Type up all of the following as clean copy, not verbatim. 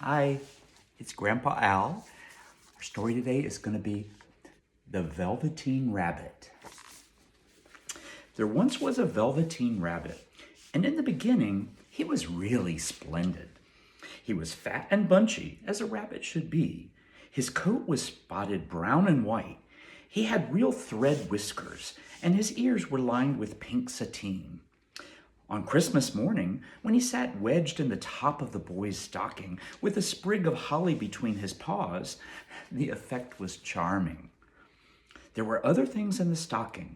Hi, it's Grandpa Al. Our story today is going to be The Velveteen Rabbit. There once was a Velveteen Rabbit, and in the beginning, he was really splendid. He was fat and bunchy, as a rabbit should be. His coat was spotted brown and white. He had real thread whiskers, and his ears were lined with pink sateen. On Christmas morning, when he sat wedged in the top of the boy's stocking with a sprig of holly between his paws, the effect was charming. There were other things in the stocking: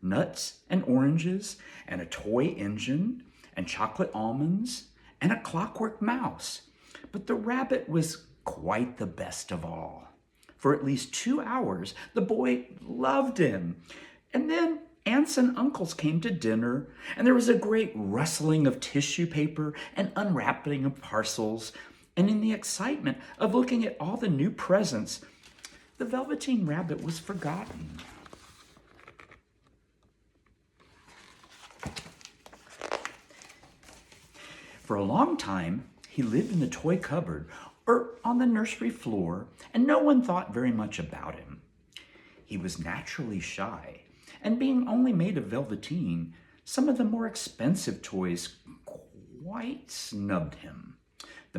nuts and oranges, and a toy engine, and chocolate almonds, and a clockwork mouse. But the rabbit was quite the best of all. For at least 2 hours, the boy loved him. And then aunts and uncles came to dinner, and there was a great rustling of tissue paper and unwrapping of parcels. And in the excitement of looking at all the new presents, the Velveteen Rabbit was forgotten. For a long time, he lived in the toy cupboard or on the nursery floor, and no one thought very much about him. He was naturally shy, and being only made of velveteen, some of the more expensive toys quite snubbed him. The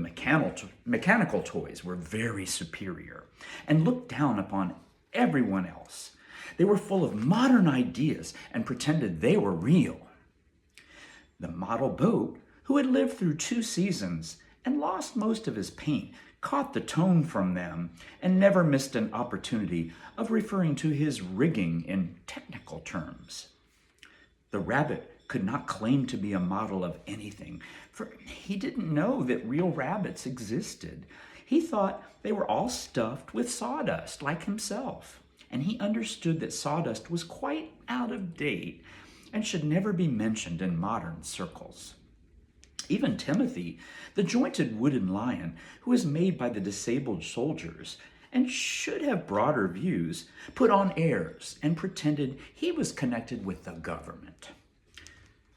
mechanical toys were very superior and looked down upon everyone else. They were full of modern ideas and pretended they were real. The model boat, who had lived through 2 seasons and lost most of his paint, caught the tone from them and never missed an opportunity of referring to his rigging in technical terms. The rabbit could not claim to be a model of anything, for he didn't know that real rabbits existed. He thought they were all stuffed with sawdust like himself, and he understood that sawdust was quite out of date and should never be mentioned in modern circles. Even Timothy, the jointed wooden lion, who was made by the disabled soldiers and should have broader views, put on airs and pretended he was connected with the government.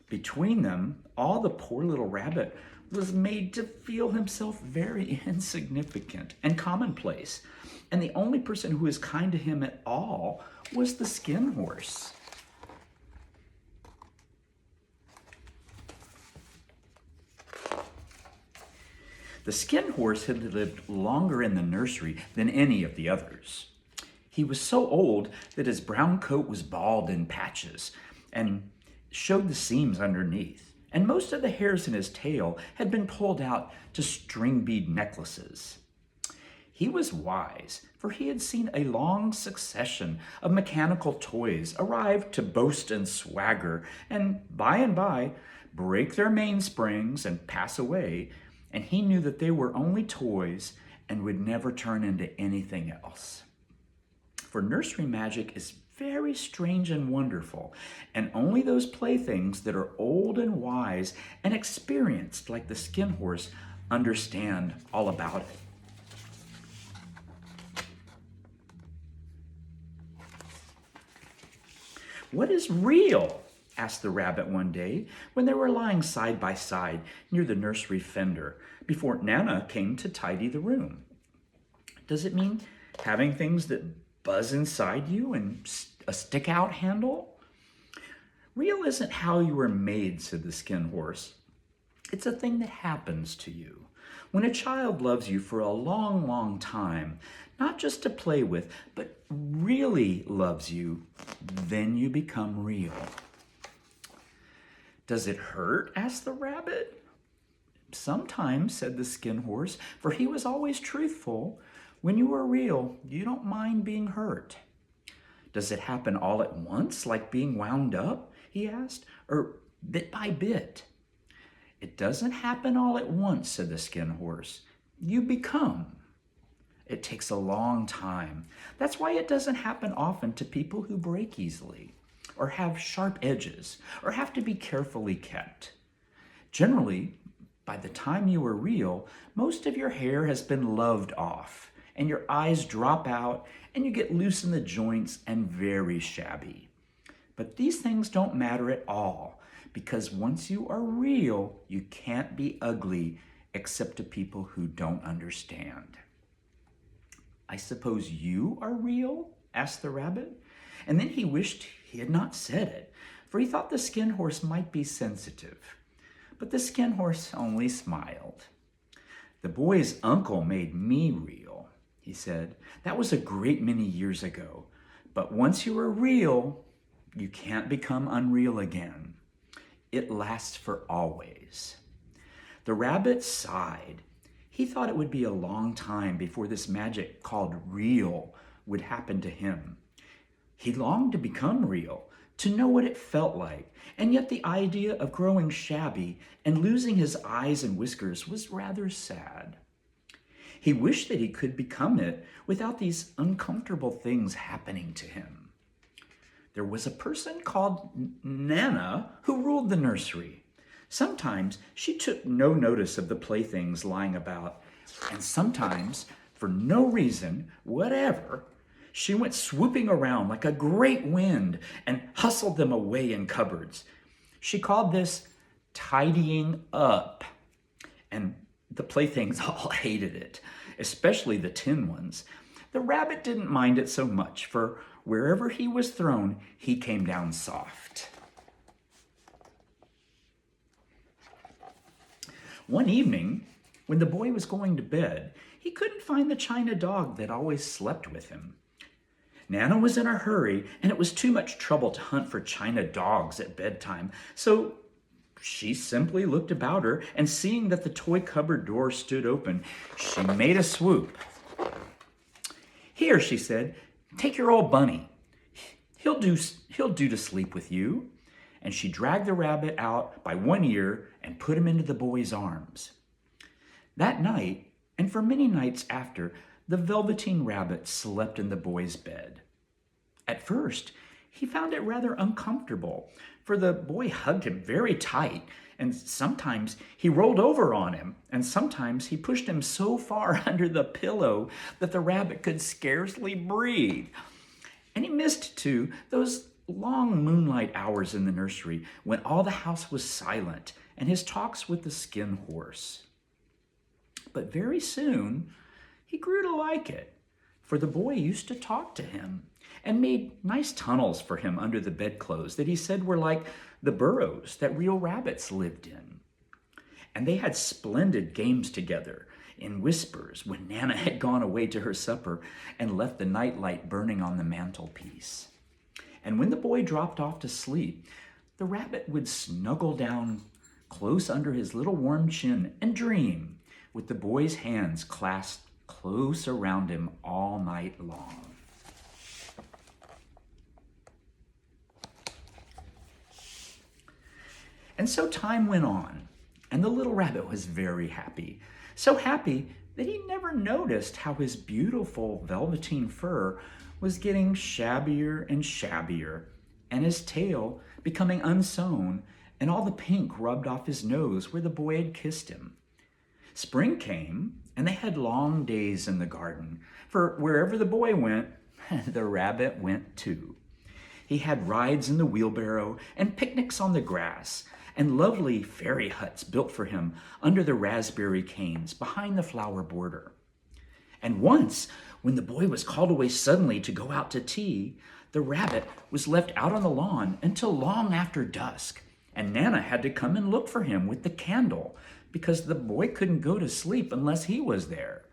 Between them, all the poor little rabbit was made to feel himself very insignificant and commonplace, and the only person who was kind to him at all was the skin horse. The skin horse had lived longer in the nursery than any of the others. He was so old that his brown coat was bald in patches and showed the seams underneath, and most of the hairs in his tail had been pulled out to string bead necklaces. He was wise, for he had seen a long succession of mechanical toys arrive to boast and swagger, and by break their mainsprings and pass away, and he knew that they were only toys and would never turn into anything else. For nursery magic is very strange and wonderful, and only those playthings that are old and wise and experienced like the skin horse understand all about it. "What is real?" asked the rabbit one day when they were lying side by side near the nursery fender before Nana came to tidy the room. "Does it mean having things that buzz inside you and a stick-out handle?" "Real isn't how you were made," said the skin horse. "It's a thing that happens to you. When a child loves you for a long, long time, not just to play with, but really loves you, then you become real." "Does it hurt?" asked the rabbit. "Sometimes," said the skin horse, for he was always truthful. "When you are real, you don't mind being hurt." "Does it happen all at once, like being wound up?" he asked, "or bit by bit?" "It doesn't happen all at once," said the skin horse. "You become. It takes a long time. That's why it doesn't happen often to people who break easily, or have sharp edges, or have to be carefully kept. Generally, by the time you are real, most of your hair has been loved off, and your eyes drop out, and you get loose in the joints and very shabby. But these things don't matter at all, because once you are real, you can't be ugly except to people who don't understand. I suppose you are real? Asked the rabbit. And then he wished he had not said it, for he thought the skin horse might be sensitive. But the skin horse only smiled. The boy's uncle made me real, he said. That was a great many years ago. But once you are real, you can't become unreal again. It lasts for always. The rabbit sighed. He thought it would be a long time before this magic called real would happen to him. He longed to become real, to know what it felt like, and yet the idea of growing shabby and losing his eyes and whiskers was rather sad. He wished that he could become it without these uncomfortable things happening to him. There was a person called Nana who ruled the nursery. Sometimes she took no notice of the playthings lying about, and sometimes, for no reason whatever, she went swooping around like a great wind and hustled them away in cupboards. She called this tidying up, and the playthings all hated it, especially the tin ones. The rabbit didn't mind it so much, for wherever he was thrown, he came down soft. One evening, when the boy was going to bed, he couldn't find the china dog that always slept with him. Nana was in a hurry, and it was too much trouble to hunt for china dogs at bedtime, so she simply looked about her, and seeing that the toy cupboard door stood open, she made a swoop. "Here," she said, "take your old bunny. He'll do to sleep with you." And she dragged the rabbit out by one ear and put him into the boy's arms. That night, and for many nights after, the Velveteen Rabbit slept in the boy's bed. At first, he found it rather uncomfortable, for the boy hugged him very tight, and sometimes he rolled over on him, and sometimes he pushed him so far under the pillow that the rabbit could scarcely breathe. And he missed, too, those long moonlight hours in the nursery when all the house was silent and his talks with the skin horse. But very soon, he grew to like it, for the boy used to talk to him and made nice tunnels for him under the bedclothes that he said were like the burrows that real rabbits lived in. And they had splendid games together in whispers when Nana had gone away to her supper and left the nightlight burning on the mantelpiece. And when the boy dropped off to sleep, the rabbit would snuggle down close under his little warm chin and dream, with the boy's hands clasped close around him all night long. And so time went on, and the little rabbit was very happy. So happy that he never noticed how his beautiful velveteen fur was getting shabbier and shabbier, and his tail becoming unsewn, and all the pink rubbed off his nose where the boy had kissed him. Spring came, and they had long days in the garden, for wherever the boy went, the rabbit went too. He had rides in the wheelbarrow and picnics on the grass, and lovely fairy huts built for him under the raspberry canes behind the flower border. And once, when the boy was called away suddenly to go out to tea, the rabbit was left out on the lawn until long after dusk, and Nana had to come and look for him with the candle because the boy couldn't go to sleep unless he was there.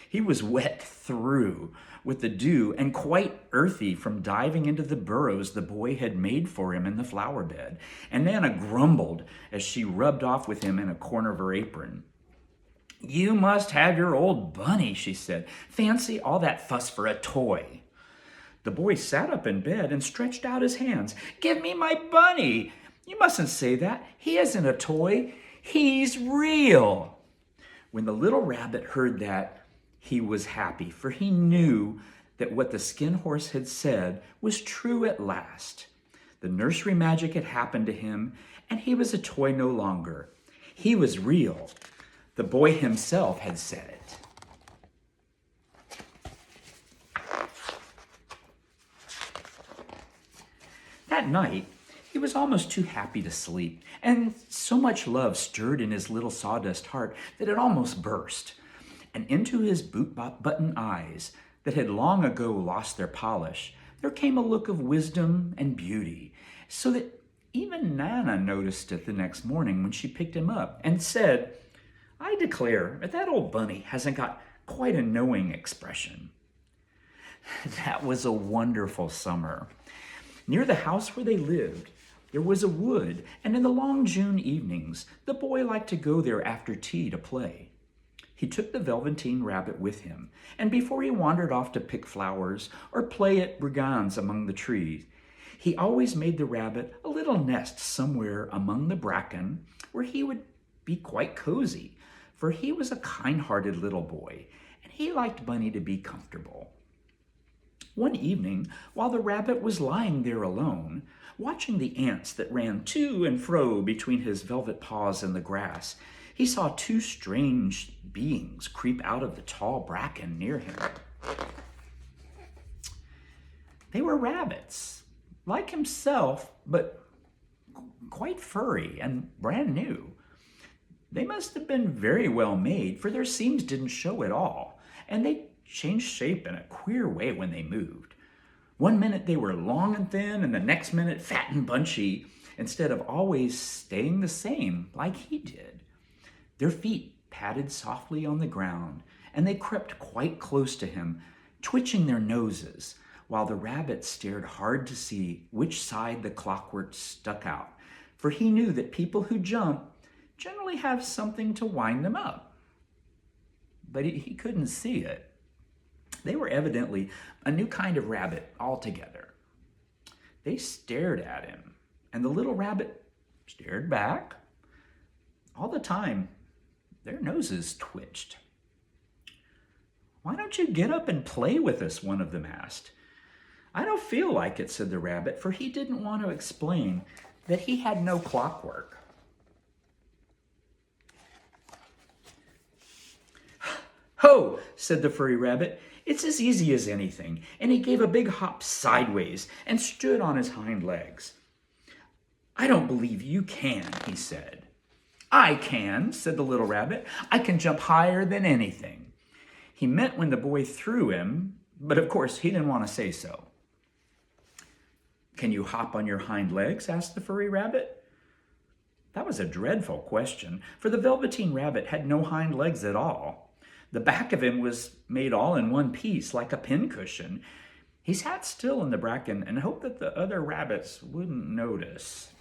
He was wet through with the dew and quite earthy from diving into the burrows the boy had made for him in the flower bed, and Nana grumbled as she rubbed off with him in a corner of her apron. "You must have your old bunny," she said. "Fancy all that fuss for a toy." The boy sat up in bed and stretched out his hands. "Give me my bunny." "You mustn't say that. He isn't a toy. He's real." When the little rabbit heard that, he was happy, for he knew that what the skin horse had said was true at last. The nursery magic had happened to him, and he was a toy no longer. He was real. The boy himself had said it. That night, He was almost too happy to sleep, and so much love stirred in his little sawdust heart that it almost burst. And into his boot-button eyes, that had long ago lost their polish, there came a look of wisdom and beauty, so that even Nana noticed it the next morning when she picked him up and said, "I declare that old bunny hasn't got quite a knowing expression." That was a wonderful summer. Near the house where they lived, there was a wood, and in the long June evenings, the boy liked to go there after tea to play. He took the Velveteen Rabbit with him, and before he wandered off to pick flowers or play at brigands among the trees, he always made the rabbit a little nest somewhere among the bracken where he would be quite cozy, for he was a kind-hearted little boy, and he liked Bunny to be comfortable. One evening, while the rabbit was lying there alone, watching the ants that ran to and fro between his velvet paws in the grass, he saw two strange beings creep out of the tall bracken near him. They were rabbits, like himself, but quite furry and brand new. They must have been very well made, for their seams didn't show at all, and they changed shape in a queer way when they moved. One minute they were long and thin, and the next minute fat and bunchy, instead of always staying the same like he did. Their feet patted softly on the ground, and they crept quite close to him, twitching their noses, while the rabbit stared hard to see which side the clockwork stuck out, for he knew that people who jump generally have something to wind them up. But he couldn't see it. They were evidently a new kind of rabbit altogether. They stared at him, and the little rabbit stared back. All the time, their noses twitched. "Why don't you get up and play with us?" one of them asked. "I don't feel like it," said the rabbit, for he didn't want to explain that he had no clockwork. "Ho!" said the furry rabbit. "It's as easy as anything," and he gave a big hop sideways and stood on his hind legs. "I don't believe you can," he said. "I can," said the little rabbit. "I can jump higher than anything." He meant when the boy threw him, but of course he didn't want to say so. "Can you hop on your hind legs?" asked the furry rabbit. That was a dreadful question, for the Velveteen Rabbit had no hind legs at all. The back of him was made all in one piece, like a pincushion. He sat still in the bracken and hoped that the other rabbits wouldn't notice.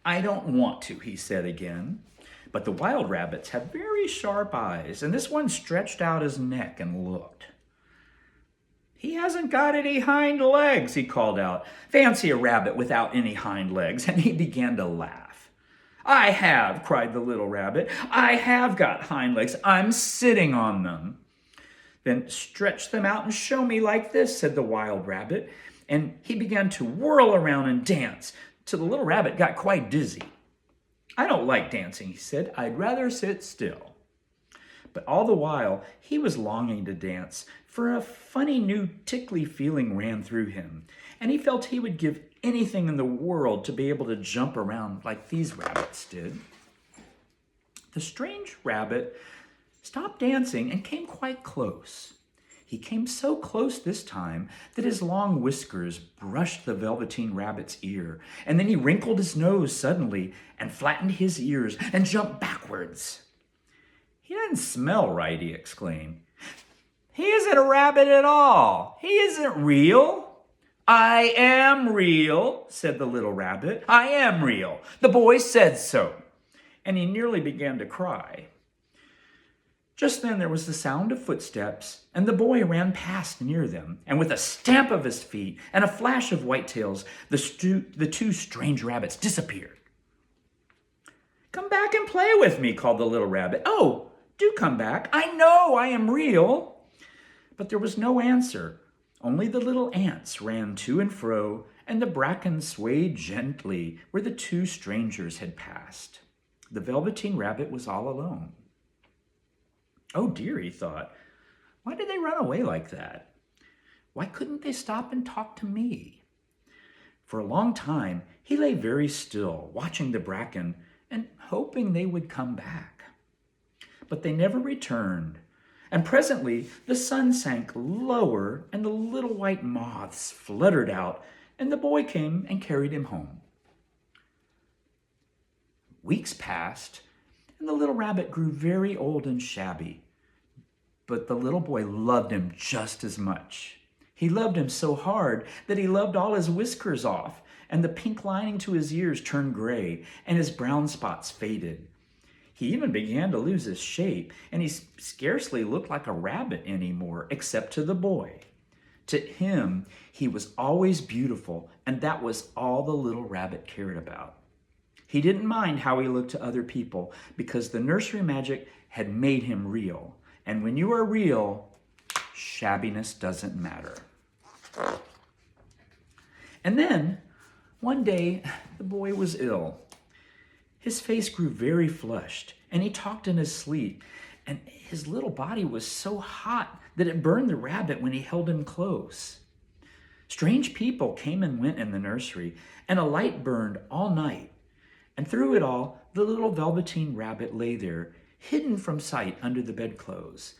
"I don't want to," he said again. But the wild rabbits have very sharp eyes, and this one stretched out his neck and looked. "He hasn't got any hind legs," he called out. "Fancy a rabbit without any hind legs," and he began to laugh. "I have," cried the little rabbit. "I have got hind legs. I'm sitting on them." "Then stretch them out and show me like this," said the wild rabbit, and he began to whirl around and dance till the little rabbit got quite dizzy. "I don't like dancing," he said. "I'd rather sit still." But all the while, he was longing to dance, for a funny new tickly feeling ran through him, and he felt he would give anything in the world to be able to jump around like these rabbits did. The strange rabbit stopped dancing and came quite close. He came so close this time that his long whiskers brushed the Velveteen Rabbit's ear, and then he wrinkled his nose suddenly and flattened his ears and jumped backwards. "He doesn't smell right," he exclaimed. "He isn't a rabbit at all. He isn't real." "I am real," said the little rabbit. "I am real. The boy said so." And he nearly began to cry. Just then there was the sound of footsteps, and the boy ran past near them, and with a stamp of his feet and a flash of white tails, the two strange rabbits disappeared. "Come back and play with me," called the little rabbit. "Oh, do come back. I know I am real." But there was no answer. Only the little ants ran to and fro, and the bracken swayed gently where the two strangers had passed. The Velveteen Rabbit was all alone. "Oh dear," he thought, "why did they run away like that? Why couldn't they stop and talk to me? For a long time, he lay very still, watching the bracken and hoping they would come back. But they never returned, and presently the sun sank lower and the little white moths fluttered out, and the boy came and carried him home. Weeks passed, and the little rabbit grew very old and shabby, but the little boy loved him just as much. He loved him so hard that he loved all his whiskers off, and the pink lining to his ears turned gray, and his brown spots faded. He even began to lose his shape, and he scarcely looked like a rabbit anymore, except to the boy. To him, he was always beautiful, and that was all the little rabbit cared about. He didn't mind how he looked to other people, because the nursery magic had made him real. And when you are real, shabbiness doesn't matter. And then, one day, the boy was ill. His face grew very flushed, and he talked in his sleep, and his little body was so hot that it burned the rabbit when he held him close. Strange people came and went in the nursery, and a light burned all night. And through it all, the little Velveteen Rabbit lay there, hidden from sight under the bedclothes.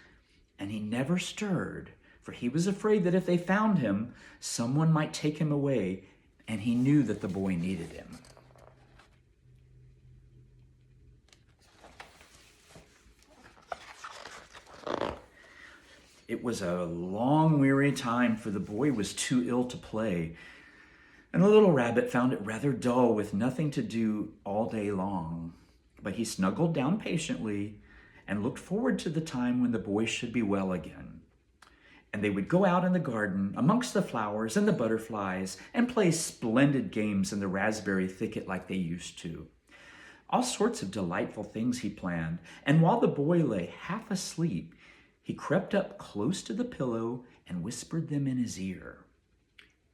And he never stirred, for he was afraid that if they found him, someone might take him away, and he knew that the boy needed him. It was a long, weary time, for the boy was too ill to play, and the little rabbit found it rather dull with nothing to do all day long. But he snuggled down patiently and looked forward to the time when the boy should be well again. And they would go out in the garden amongst the flowers and the butterflies and play splendid games in the raspberry thicket like they used to. All sorts of delightful things he planned, and while the boy lay half asleep, he crept up close to the pillow and whispered them in his ear.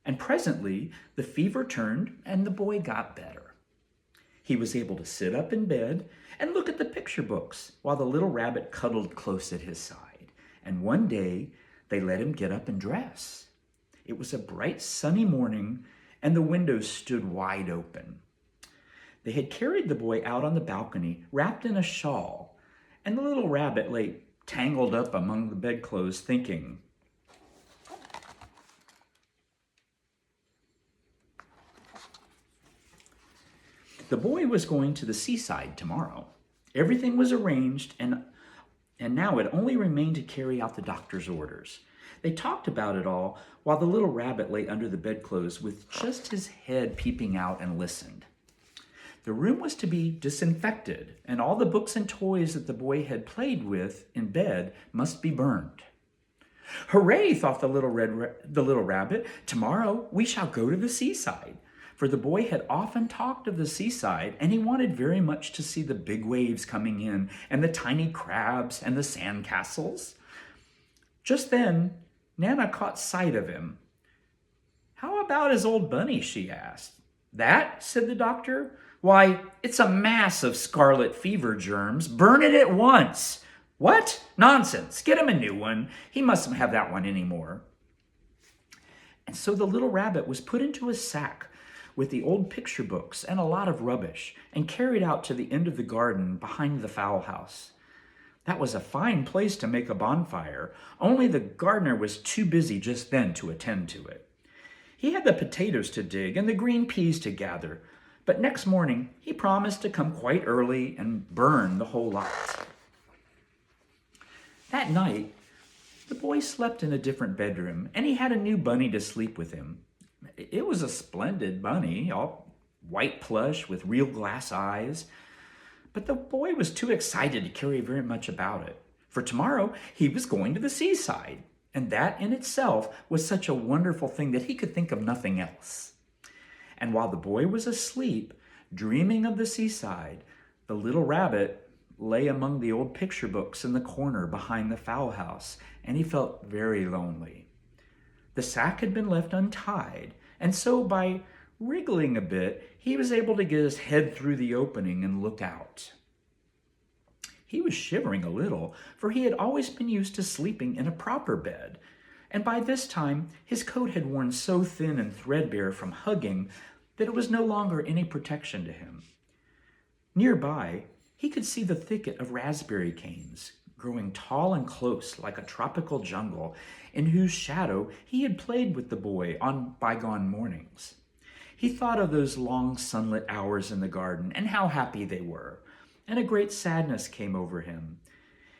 And presently the fever turned and the boy got better. He was able to sit up in bed and look at the picture books while the little rabbit cuddled close at his side. And one day they let him get up and dress. It was a bright sunny morning and the windows stood wide open. They had carried the boy out on the balcony wrapped in a shawl, and the little rabbit lay tangled up among the bedclothes thinking, the boy was going to the seaside tomorrow. Everything was arranged, and now it only remained to carry out the doctor's orders. They talked about it all while the little rabbit lay under the bedclothes with just his head peeping out and listened. The room was to be disinfected, and all the books and toys that the boy had played with in bed must be burned. Hooray, thought the little rabbit. Tomorrow we shall go to the seaside. For the boy had often talked of the seaside, and he wanted very much to see the big waves coming in, and the tiny crabs, and the sand castles. Just then, Nana caught sight of him. How about his old bunny, she asked. That, said the doctor. Why, it's a mass of scarlet fever germs. Burn it at once. What? Nonsense. Get him a new one. He mustn't have that one anymore. And so the little rabbit was put into a sack with the old picture books and a lot of rubbish and carried out to the end of the garden behind the fowl house. That was a fine place to make a bonfire, only the gardener was too busy just then to attend to it. He had the potatoes to dig and the green peas to gather, but next morning he promised to come quite early and burn the whole lot. That night, the boy slept in a different bedroom, and he had a new bunny to sleep with him. It was a splendid bunny, all white plush with real glass eyes. But the boy was too excited to care very much about it. For tomorrow, he was going to the seaside. And that in itself was such a wonderful thing that he could think of nothing else. And while the boy was asleep, dreaming of the seaside, the little rabbit lay among the old picture books in the corner behind the fowl house, and he felt very lonely. The sack had been left untied, and so by wriggling a bit, he was able to get his head through the opening and look out. He was shivering a little, for he had always been used to sleeping in a proper bed, and by this time his coat had worn so thin and threadbare from hugging that it was no longer any protection to him. Nearby, he could see the thicket of raspberry canes, growing tall and close like a tropical jungle, in whose shadow he had played with the boy on bygone mornings. He thought of those long sunlit hours in the garden and how happy they were, and a great sadness came over him.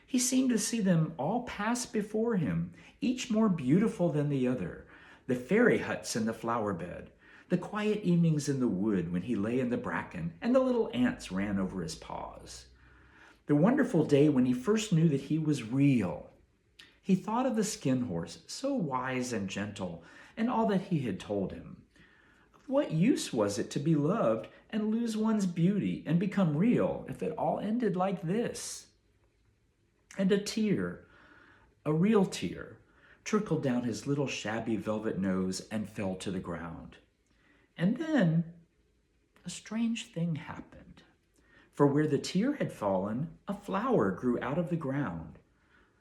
He seemed to see them all pass before him, each more beautiful than the other, the fairy huts in the flower bed, the quiet evenings in the wood when he lay in the bracken and the little ants ran over his paws, the wonderful day when he first knew that he was real. He thought of the skin horse, so wise and gentle, and all that he had told him. Of what use was it to be loved and lose one's beauty and become real if it all ended like this? And a tear, a real tear, trickled down his little shabby velvet nose and fell to the ground. And then a strange thing happened. For where the tear had fallen, a flower grew out of the ground.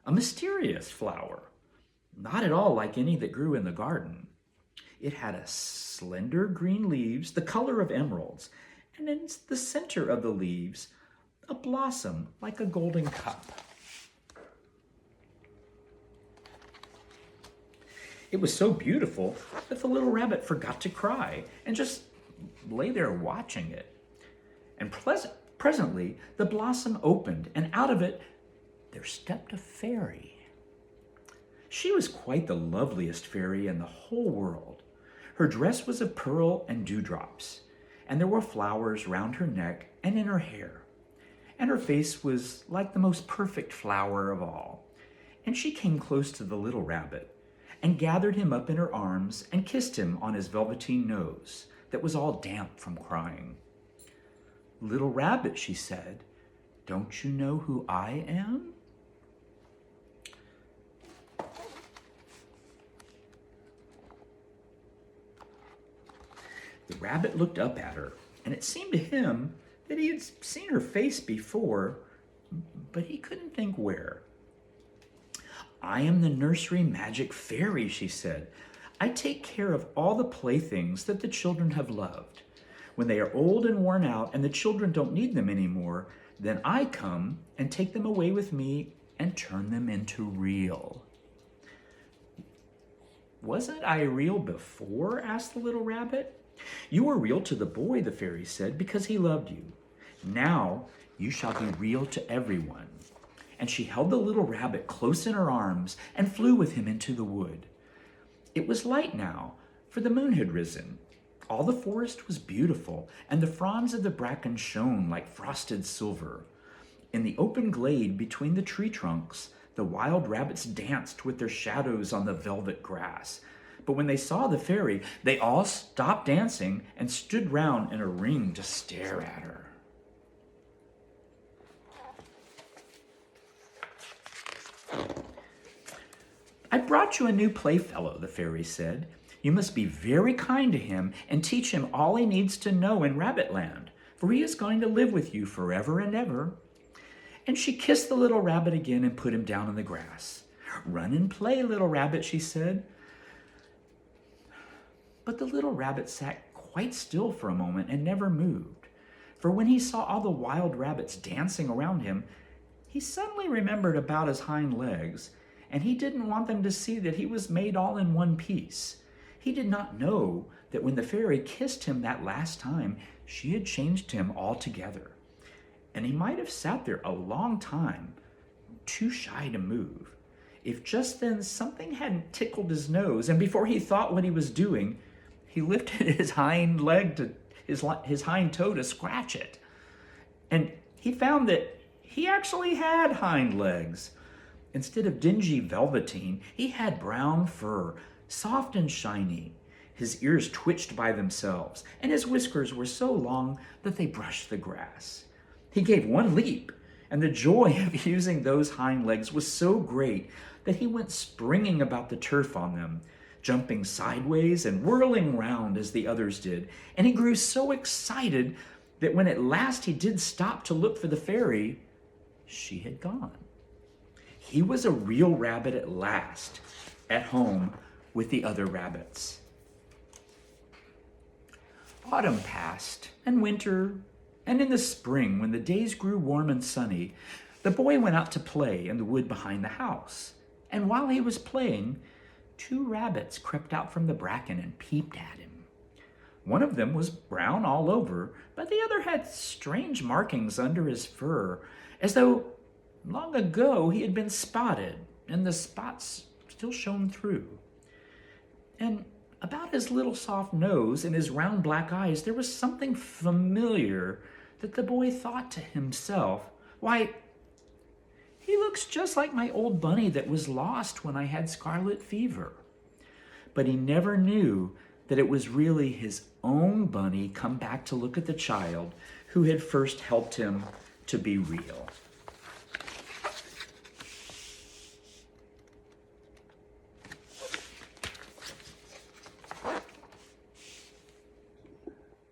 A mysterious flower, not at all like any that grew in the garden. It had a slender green leaves, the color of emeralds, and in the center of the leaves, a blossom like a golden cup. It was so beautiful that the little rabbit forgot to cry and just lay there watching it. And presently, the blossom opened, and out of it, there stepped a fairy. She was quite the loveliest fairy in the whole world. Her dress was of pearl and dewdrops, and there were flowers round her neck and in her hair. And her face was like the most perfect flower of all. And she came close to the little rabbit and gathered him up in her arms and kissed him on his velveteen nose that was all damp from crying. "Little rabbit," she said, "don't you know who I am?" The rabbit looked up at her, and it seemed to him that he had seen her face before, but he couldn't think where. "I am the nursery magic fairy," she said. "I take care of all the playthings that the children have loved. When they are old and worn out and the children don't need them anymore, then I come and take them away with me and turn them into real." "Wasn't I real before?" asked the little rabbit. "You were real to the boy," the fairy said, "because he loved you. Now you shall be real to everyone." And she held the little rabbit close in her arms and flew with him into the wood. It was light now, for the moon had risen. All the forest was beautiful, and the fronds of the bracken shone like frosted silver. In the open glade between the tree trunks, the wild rabbits danced with their shadows on the velvet grass. But when they saw the fairy, they all stopped dancing and stood round in a ring to stare at her. "I brought you a new playfellow," the fairy said. "You must be very kind to him and teach him all he needs to know in Rabbitland, for he is going to live with you forever and ever." And she kissed the little rabbit again and put him down in the grass. "Run and play, little rabbit," she said. But the little rabbit sat quite still for a moment and never moved, for when he saw all the wild rabbits dancing around him, he suddenly remembered about his hind legs, and he didn't want them to see that he was made all in one piece. He did not know that when the fairy kissed him that last time, she had changed him altogether. And he might have sat there a long time, too shy to move, if just then something hadn't tickled his nose, and before he thought what he was doing, he lifted his hind leg to his hind toe to scratch it. And he found that he actually had hind legs. Instead of dingy velveteen, he had brown fur, soft and shiny. His ears twitched by themselves, and his whiskers were so long that they brushed the grass. He gave one leap, and the joy of using those hind legs was so great that he went springing about the turf on them, jumping sideways and whirling round as the others did. And he grew so excited that when at last he did stop to look for the fairy, she had gone. He was a real rabbit at last, at home with the other rabbits. Autumn passed, and winter, and in the spring, when the days grew warm and sunny, the boy went out to play in the wood behind the house. And while he was playing, 2 rabbits crept out from the bracken and peeped at him. One of them was brown all over, but the other had strange markings under his fur, as though long ago he had been spotted, and the spots still shone through. And about his little soft nose and his round black eyes, there was something familiar that the boy thought to himself, "Why, he looks just like my old bunny that was lost when I had scarlet fever." But he never knew that it was really his own bunny come back to look at the child who had first helped him to be real.